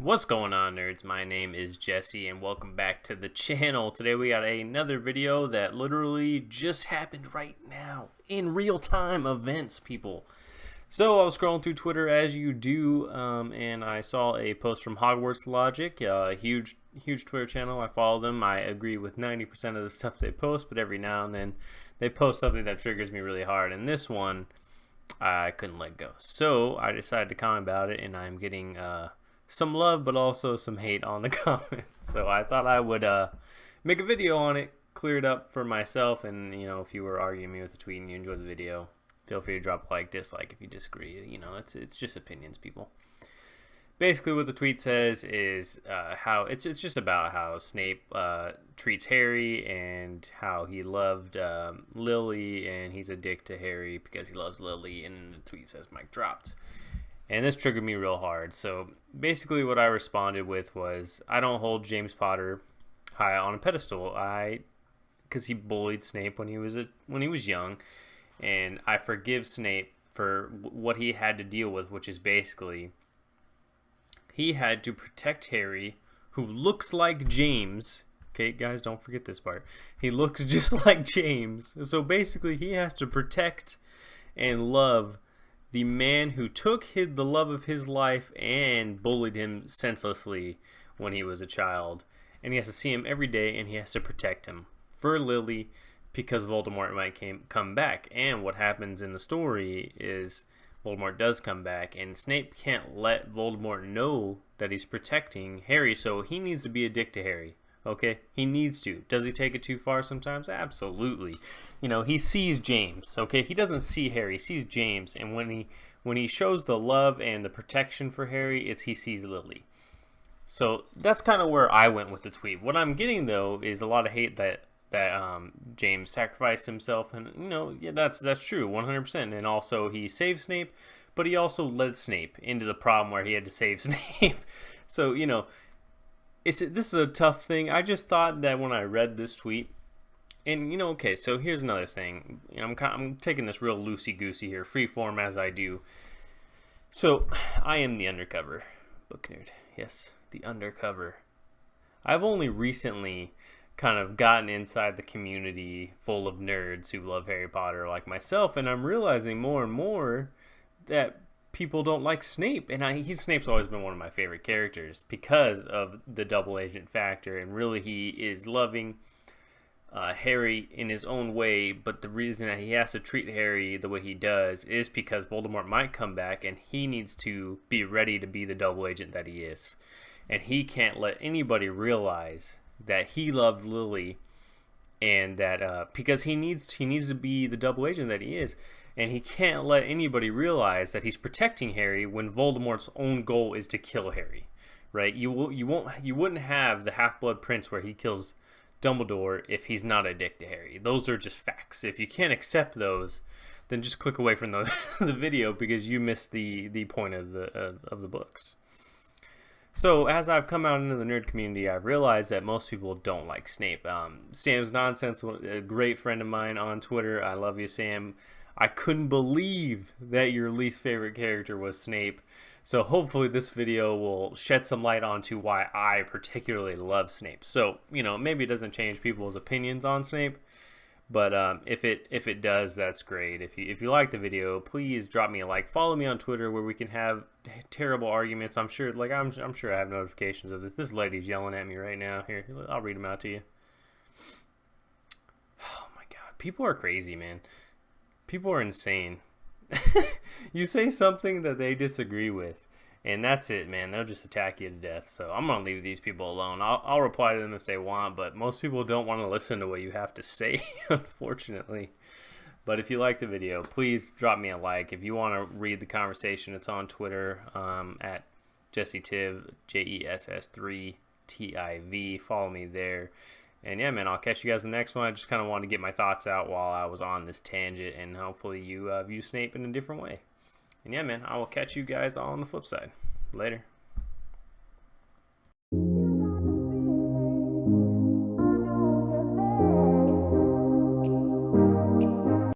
What's going on, nerds? My name is Jesse and welcome back to the channel. Today we got another video that literally just happened right now in real time events, people. So I was scrolling through Twitter as you do, and I saw a post from Hogwarts Logic, a huge Twitter channel. I follow them. I agree with 90% of the stuff they post, but every now and then they post something that triggers me really hard, and this one I couldn't let go. So I decided to comment about it, and I'm getting some love but also some hate on the comments. So I thought I would make a video on it, clear it up for myself, and if you were arguing me with the tweet and you enjoyed the video, feel free to drop a like, dislike if you disagree. It's just opinions, people. Basically what the tweet says is how it's just about how Snape treats Harry and how he loved Lily, and he's a dick to Harry because he loves Lily, and the tweet says mic dropped. And this triggered me real hard. So basically what I responded with was, I don't hold James Potter high on a pedestal. Because he bullied Snape when he was young, and I forgive Snape for what he had to deal with, which is basically he had to protect Harry, who looks like James. Okay, guys, don't forget this part. He looks just like James. So basically he has to protect and love the man who took the love of his life and bullied him senselessly when he was a child. And he has to see him every day, and he has to protect him for Lily because Voldemort might come back. And what happens in the story is Voldemort does come back, and Snape can't let Voldemort know that he's protecting Harry, so he needs to be a dick to Harry. Okay, he needs to. Does he take it too far sometimes? Absolutely. He sees James. Okay, he doesn't see Harry. He sees James, and when he shows the love and the protection for Harry, he sees Lily. So that's kind of where I went with the tweet. What I'm getting though is a lot of hate that James sacrificed himself, and yeah, that's true, 100%. And also he saved Snape, but he also led Snape into the problem where he had to save Snape. So this is a tough thing. I just thought that when I read this tweet, and okay, so here's another thing. I'm taking this real loosey-goosey here, freeform as I do. So I am the undercover book nerd. Yes, the undercover. I've only recently kind of gotten inside the community full of nerds who love Harry Potter like myself, and I'm realizing more and more that people don't like Snape, and Snape's always been one of my favorite characters because of the double agent factor, and really he is loving Harry in his own way, but the reason that he has to treat Harry the way he does is because Voldemort might come back, and he needs to be ready to be the double agent that he is, and he can't let anybody realize that he loved Lily, and that because he needs to be the double agent that he is, and he can't let anybody realize that he's protecting Harry when Voldemort's own goal is to kill Harry, right? You wouldn't have the Half-Blood Prince where he kills Dumbledore if he's not a dick to Harry. Those are just facts. If you can't accept those, then just click away from the video because you missed the point of the books. So as I've come out into the nerd community, I've realized that most people don't like Snape. Sam's Nonsense, a great friend of mine on Twitter. I love you, Sam. I couldn't believe that your least favorite character was Snape. So hopefully this video will shed some light onto why I particularly love Snape. So, maybe it doesn't change people's opinions on Snape, but if it does, that's great. If you like the video, please drop me a like. Follow me on Twitter where we can have terrible arguments. I'm sure I have notifications of this. This lady's yelling at me right now. Here, I'll read them out to you. Oh my God, people are crazy, man. People are insane. You say something that they disagree with, and that's it, man. They'll just attack you to death. So I'm gonna leave these people alone. I'll reply to them if they want, but most people don't want to listen to what you have to say, unfortunately. But if you like the video, please drop me a like. If you want to read the conversation, it's on Twitter at JesseTiv, JESS3TIV. Follow me there. And yeah, man, I'll catch you guys in the next one. I just kind of wanted to get my thoughts out while I was on this tangent, and hopefully you view Snape in a different way. And yeah, man, I will catch you guys on the flip side. Later.